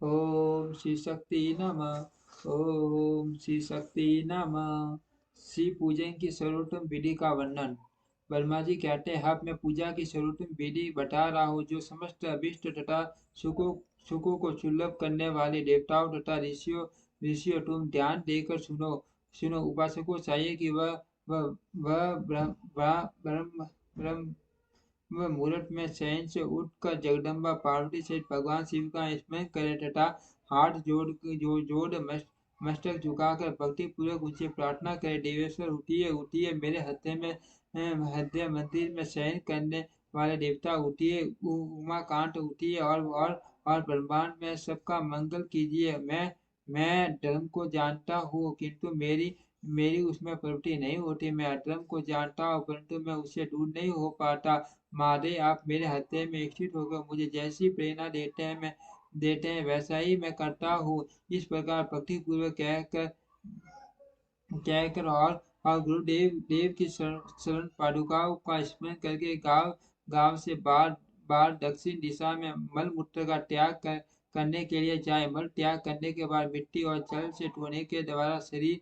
ओम श्री शक्ति नमः। ओम श्री शक्ति नमः। शिव पूजन की सर्वोत्तम विधि का वर्णन। वर्मा जी कहते हैं, अब मैं पूजा की सर्वोत्तम विधि बता रहा हूँ, जो समस्त अभिष्ट तथा सुखों सुखों को सुलभ करने वाले देवताओं तथा ऋषियों तुम ध्यान देकर सुनो। सुनो, उपासक को चाहिए कि वह ब्रह्म ब्रह्म वह मुहूर्त में शयन से उठकर जगदम्बा पार्वती सहित भगवान शिव का स्मरण करे तथा हाथ जोड़ मस्तक झुकाकर भक्ति पूर्वक उनसे प्रार्थना करे, देवेश्वर उठिए उठिए, मेरे हृदय मंदिर में शयन करने वाले देवता उठिए, उमाकांत उठिए और ब्रह्मांड में सबका मंगल कीजिए। मैं धर्म को जानता हूँ, किंतु मेरी मेरी उसमें प्रवृत्ति नहीं होती। मैं अधर्म को जानता हूँ, परंतु मैं उससे दूर नहीं हो पाता। महादेव, आप मेरे हृदय में स्थित होकर मुझे जैसी प्रेरणा देते हैं वैसा ही मैं करता हूँ। इस प्रकार भक्ति पूर्वक कहकर और गुरुदेव देव की शरण पादुकाओं का स्मरण करके गांव से बार बार दक्षिण दिशा में मल मूत्र का करने के लिए जाए। मल त्याग करने के बाद मिट्टी और जल से धोने के द्वारा शरीर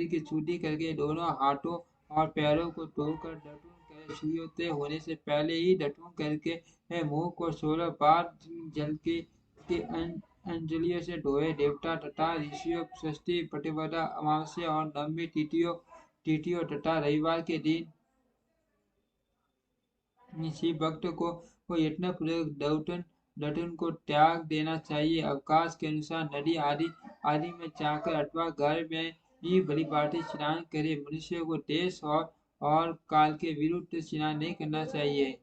की शुद्धि करके दोनों हाथों और पैरों को धोकर डटून कर सूर्योदय होने से पहले ही डटून करके मुंह को 16 बार जल के अंजलियों से धोए। देवता तथा ऋषियों षष्ठी, प्रतिपदा, अमावस्या और नवमी तिथियों तथा रविवार के दिन शिव भक्त को यत्नपूर्वक दर्शन को त्याग देना चाहिए। अवकाश के अनुसार नदी आदि में जाकर अथवा घर में ही भली भांति स्नान करे। मनुष्य को देश और काल के विरुद्ध स्नान नहीं करना चाहिए।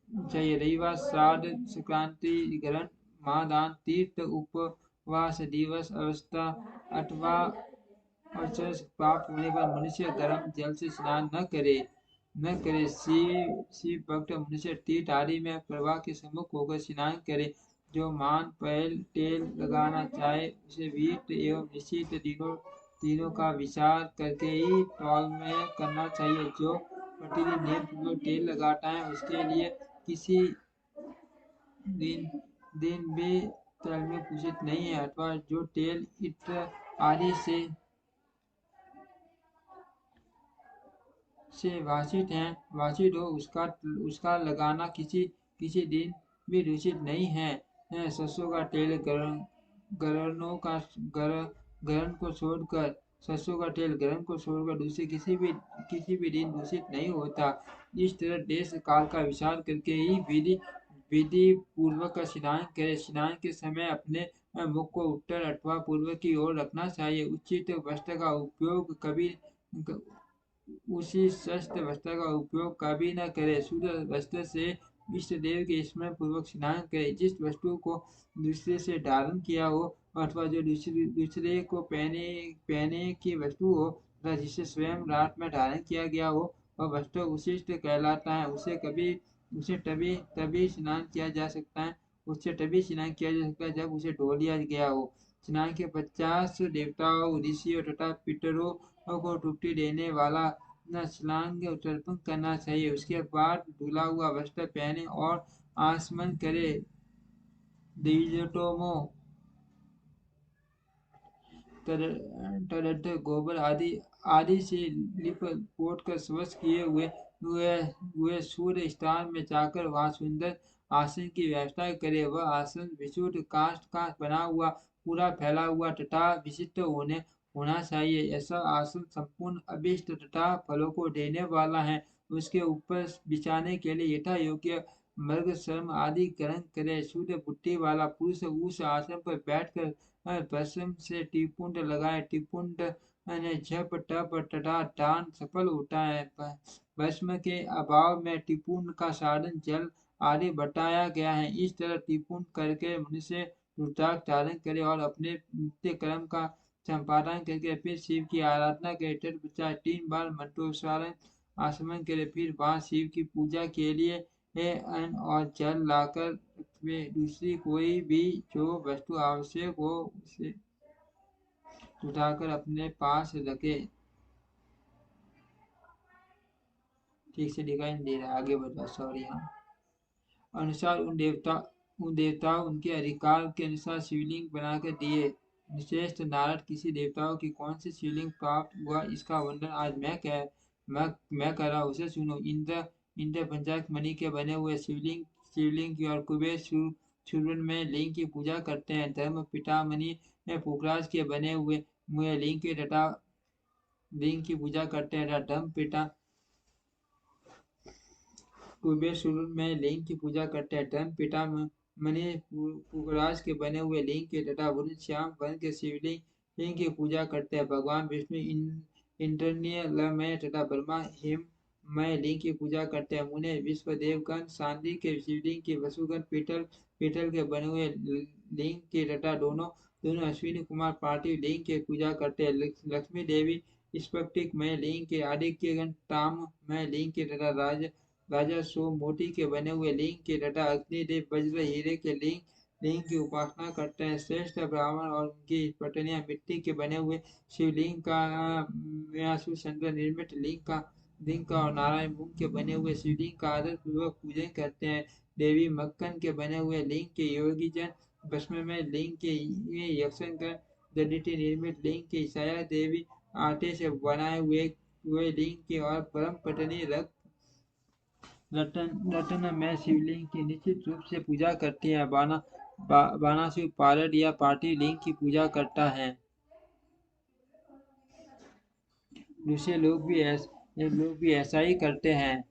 रविवार, श्राद्ध, संक्रांति, ग्रहण, महादान, तीर्थ, उपवास दिवस, अवस्था अथवा अवसर प्राप्त होने पर मनुष्य गर्म जल से स्नान न करे। शिव भक्त मनुष्य तीर्थ आदि में प्रवाह के सम्मुख होकर स्नान करे। जो मान पैल तेल लगाना चाहे उसे विहित एवं निश्चित दिनों का विचार करके ही टॉलमय करना चाहिए। जो प्रतिदिन नियम पूर्वक तेल लगाता है उसके लिए किसी दिन दिन भी तल में पूजित नहीं है, अथवा जो तेल इत्र आदि से वांछित हो उसका लगाना किसी दिन भी दूषित नहीं है। सरसों का तेल गरणों का गरण को छोड़कर सरसों का तेल गरण को छोड़कर दूसरे किसी भी दिन दूषित नहीं होता। इस तरह देश काल का विचार करके ही विधि पूर्वक स्नान करे। स्नान के समय अपने मुख को उत्तर अथवा पूर्व की ओर रखना चाहिए। उचित वस्त्र का उपयोग कभी उसी शस्त्र वस्त्र का उपयोग कभी न करे। शुद्ध वस्त्र से इष्ट देव के स्मरण पूर्वक स्नान करे। जिस वस्तु को दूसरे से धारण किया हो अथवा जो दूसरे को पहने की वस्तु हो तथा जिसे स्वयं रात में धारण किया गया हो वह वस्त्र उचिष्ट कहलाता है। उसे तभी तभी स्नान किया जा सकता है उससे तभी स्नान किया जा सकता है जब उसे धो लिया गया हो। स्नान के 50 देवताओं, ऋषियों तथा पितरों को तृप्ति देने वाला न स्नान तर्पण करना चाहिए। उसके बाद धुला हुआ वस्त्र पहने और आसमन करे। द्विजोतमो तरत गोबर आदि से लिप पोत कर स्वच्छ किए हुए सूर्य स्थान में जाकर वहां सुंदर आसन की व्यवस्था करे। वह आसन विशुद्ध काष्ठ का बना हुआ, पूरा फैला हुआ तथा विशिष्ट होना चाहिए। ऐसा आसन संपूर्ण अभिष्ट तथा फलों को देने वाला है। उसके ऊपर बिछाने के लिए यथा योग्य मृग शर्म आदि ग्रहण करे। शुद्ध बुद्धि वाला पुरुष उस आसन पर बैठकर भस्म से टिपुंड लगाए। टिपुंड ने जप तप तथा दान सफल होता है। भस्म के अभाव में टिपुंड का साधन जल आदि बताया गया है। इस तरह टिपुंड करके मनुष्य रुद्राक्ष धारण करे और अपने नित्य कर्म का संपादन करके फिर शिव की आराधना करे। तत्पश्चात 3 बार मंत्रोच्चारण आचमन करे। फिर वहां शिव की पूजा के लिए अन्न और जल लाकर वे दूसरी कोई भी जो वस्तु आवश्यक हो उसे उठाकर अपने पास रखे। ठीक से दिखाई नहीं दे रहा, आगे बढ़ा, सॉरी। हाँ, अनुसार उन देवताओं उनके अधिकार के अनुसार शिवलिंग बनाकर दिए। श्रेष्ठ नारद, किसी देवताओं की कौन सी शिवलिंग प्राप्त हुआ, इसका वर्णन आज मैं कर रहा हूँ, उसे सुनो। इंद्र पंचाक मणि के बने हुए शिवलिंग की और कुबेर शूरन में लिंग की पूजा करते हैं। धर्म पितामणि में पुखराज के बने हुए लिंग की पूजा करते हैं। धर्म पिता कुबेर शुरू में लिंग की पूजा करते हैं। धर्म पितामह पुखराज के बने हुए लिंग के तथा वरुण श्याम वर्ण के शिवलिंग लिंग की पूजा करते हैं। भगवान विष्णु इंद्रनीलमय तथा ब्रह्मा हिममय लिंग की पूजा करते हैं। मुने विश्वदेवगण शांति के शिवलिंग की, वसुगण पीतल पीतल के बने हुए लिंग के तथा दोनों दोनों अश्विनी कुमार पार्थिव लिंग की पूजा करते हैं। लक्ष्मी देवी स्फटिकमय लिंग के, आदित्यगण ताममय लिंग के तथा राजा सो मोती के बने हुए लिंग के तथा अग्निदेव वज्र हीरे के लिंग की उपासना करते हैं। श्रेष्ठ ब्राह्मण और उनकी पत्नियां मिट्टी के बने हुए शिवलिंग का, चंद्र निर्मित लिंग का और नारायण मूंग के बने हुए शिवलिंग का आदर पूर्वक पूजन करते हैं। देवी मक्खन के बने हुए लिंग के योगी जन, भस्म में लिंग के यक्षगण, दंडित निर्मित लिंग के ईसाया देवी, आटे से बनाए हुए लिंग की और परम पत्नी रतन में शिवलिंग की निश्चित रूप से पूजा करती है। बानासुर पारद या पार्थिव लिंग की पूजा करता है। दूसरे लोग भी ऐसा ही करते हैं।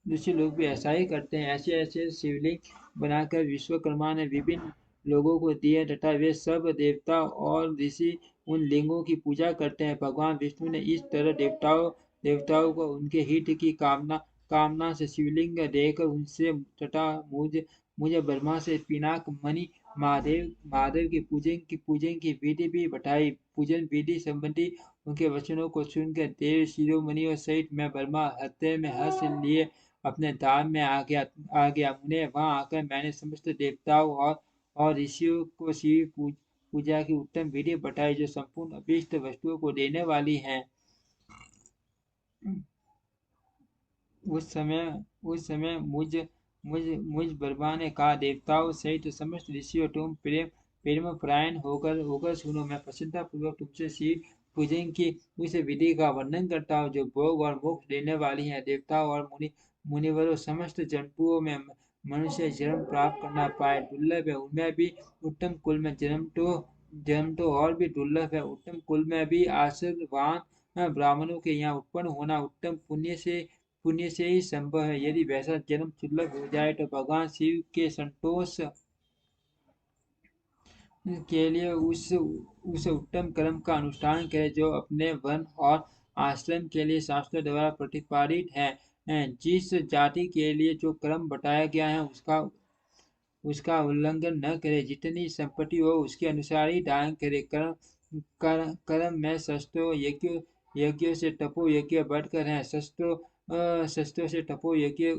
दूसरे लोग भी ऐसा ही करते हैं। ऐसे ऐसे शिवलिंग बनाकर विश्वकर्मा ने विभिन्न लोगों को दिए तथा वे सब देवता और ऋषि उन लिंगों की पूजा करते हैं। भगवान विष्णु ने इस तरह देवताओं को उनके हित की कामना से शिवलिंग देकर उनसे तथा मुझे ब्रह्मा से पिनाक मणि महादेव की पूजन की विधि भी बताई। पूजन विधि संबंधी उनके वचनों को सुनकर देव शिरोमणियों सहित मैं ब्रह्मा हृदय में हर्ष लिए अपने धाम में आ गया। उन्हें वहां आकर मैंने समस्त देवताओं और ऋषियों को शिव पूजा की उत्तम विधि बताई, जो संपूर्ण अभीष्ट वस्तुओं को देने वाली है। उस समय मुझ ब्रह्मा ने कहा, देवताओं सहित समस्त ऋषियों, तुम प्रेम परायण होकर सुनो। मैं प्रसन्नता पूर्वक तुमसे शिव पूजन की उस विधि का वर्णन करता हूँ, जो भोग और मोक्ष देने वाली है। देवताओं और मुनिवरों, समस्त जंतुओं में मनुष्य जन्म प्राप्त करना पाए दुर्लभ है। उनमें भी उत्तम कुल में जन्म तो और भी दुर्लभ है। उत्तम कुल में भी आशीर्वान ब्राह्मणों के यहाँ उत्पन्न होना उत्तम पुण्य से ही संभव है। यदि वैसा जन्म दुर्लभ हो जाए तो भगवान शिव के संतोष के लिए उस उत्तम कर्म का अनुष्ठान करें, जो अपने वन और आश्रम के लिए शास्त्र द्वारा प्रतिपादित है। जिस जाति के लिए जो कर्म बताया गया है उसका उल्लंघन न करे। जितनी संपत्ति हो उसके अनुसार ही दान करे। कर्म में शस्त्रों यज्ञों से तपो यज्ञ बढ़कर है। शस्त्रों से तपो यज्ञ,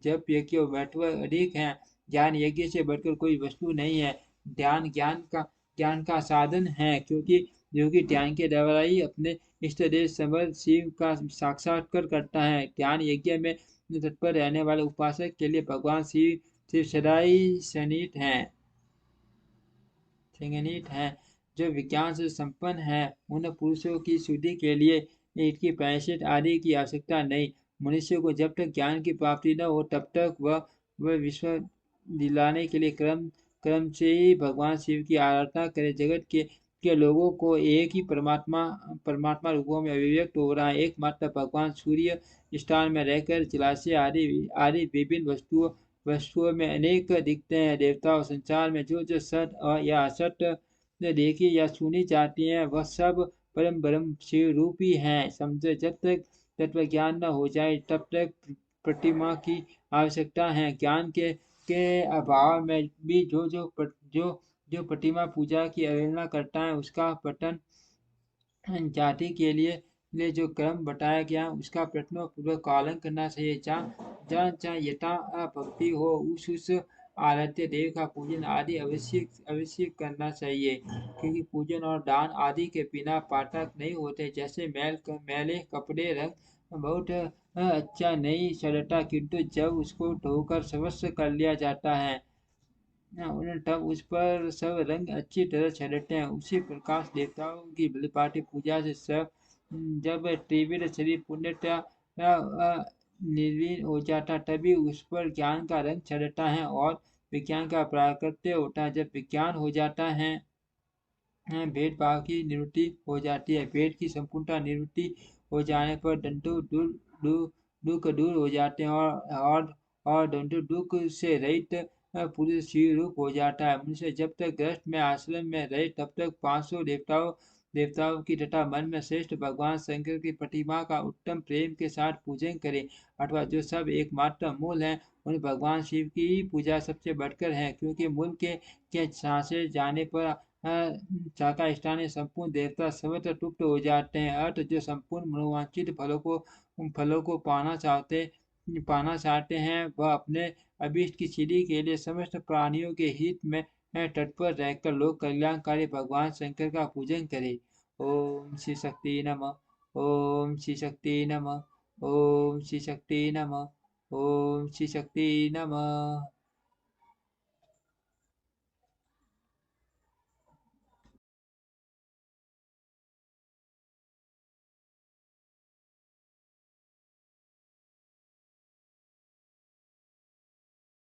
जप यज्ञ महत्व अधिक है। ज्ञान यज्ञ से बढ़कर कोई वस्तु नहीं है। ध्यान ज्ञान का साधन है, क्योंकि योगी ध्यान के द्वारा ही अपने इष्ट देव समर्थ शिव का साक्षात्कार करता है। ध्यान यज्ञ में तत्पर रहने वाले उपासक के लिए भगवान शिव सदा ही संगनित है। जो विज्ञान से संपन्न है, उन पुरुषों की शुद्धि के लिए इसकी प्रायश्चित आदि की आवश्यकता नहीं। मनुष्य को जब तक ज्ञान की प्राप्ति न हो तब तक वह विश्व दिलाने के लिए क्रम से ही भगवान शिव की आराधना करे। जगत के लोगों को एक ही परमात्मा रूपों में अभिव्यक्त हो रहा है। एकमात्र भगवान सूर्य स्थान में रहकर जलाशय आदि विभिन्न वस्तुओं में अनेक दिखते हैं। देवताओं संसार में जो सत या असत देखी या सुनी जाती है, वह सब परम ब्रह्म शिव रूप ही है। समझो, जब तक तत्व ज्ञान न हो जाए तब तक प्रतिमा की आवश्यकता है। ज्ञान के अभाव में भी जो प्रतिमा पूजा की अवहेलना करता है, उसका पतन जाति के लिए जो क्रम बताया गया उसका प्रश्नपूर्वक पालन करना चाहिए। जहाँ यथा भक्ति हो उस आराध्य देव का पूजन आदि अवश्य करना चाहिए, क्योंकि पूजन और दान आदि के बिना पाठक नहीं होते। जैसे मैले कपड़े बहुत अच्छा नहीं चलता, किंतु जब उसको धोकर स्वच्छ कर लिया जाता है उन्हें तब उस पर सब रंग अच्छी तरह छलकते हैं। उसी प्रकाश देवताओं की बलिपाटी पूजा से सब जब त्रिविध शरीर पूर्णतः निर्वीण हो जाता, तभी उस पर ज्ञान का रंग चढ़ता है और विज्ञान का प्राकट्य होता है। जब विज्ञान हो जाता है भेदभाव की निवृत्ति हो जाती है। भेद की संपूर्णता निवृत्ति हो जाने पर दंडु दूर दूर दुख दूर हो जाते हैं और दंडु दुख से रहित पुरुष शिव रूप हो जाता है। मनुष्य जब तक ग्रस्त में आश्रम में रहे तब तक 500 देवताओं की तथा मन में श्रेष्ठ भगवान शंकर की प्रतिमा का उत्तम प्रेम के साथ पूजन करे, अथवा जो सब एकमात्र मूल है उन भगवान शिव की पूजा सबसे बढ़कर है, क्योंकि मूल के सांसे जाने पर शाखा स्थानीय संपूर्ण देवता सर्वत्र तृप्त हो जाते हैं। अर्थ जो संपूर्ण मनोवांछित फलों को पाना चाहते हैं वह अपने अभीष्ट की सिद्धि के लिए समस्त प्राणियों के हित में तत्पर रहकर लोक कल्याणकारी भगवान शंकर का पूजन करे। ओम श्री शक्ति नमः। ओम श्री शक्ति नमः। ओम श्री शक्ति नमः। ओम श्री शक्ति नमः।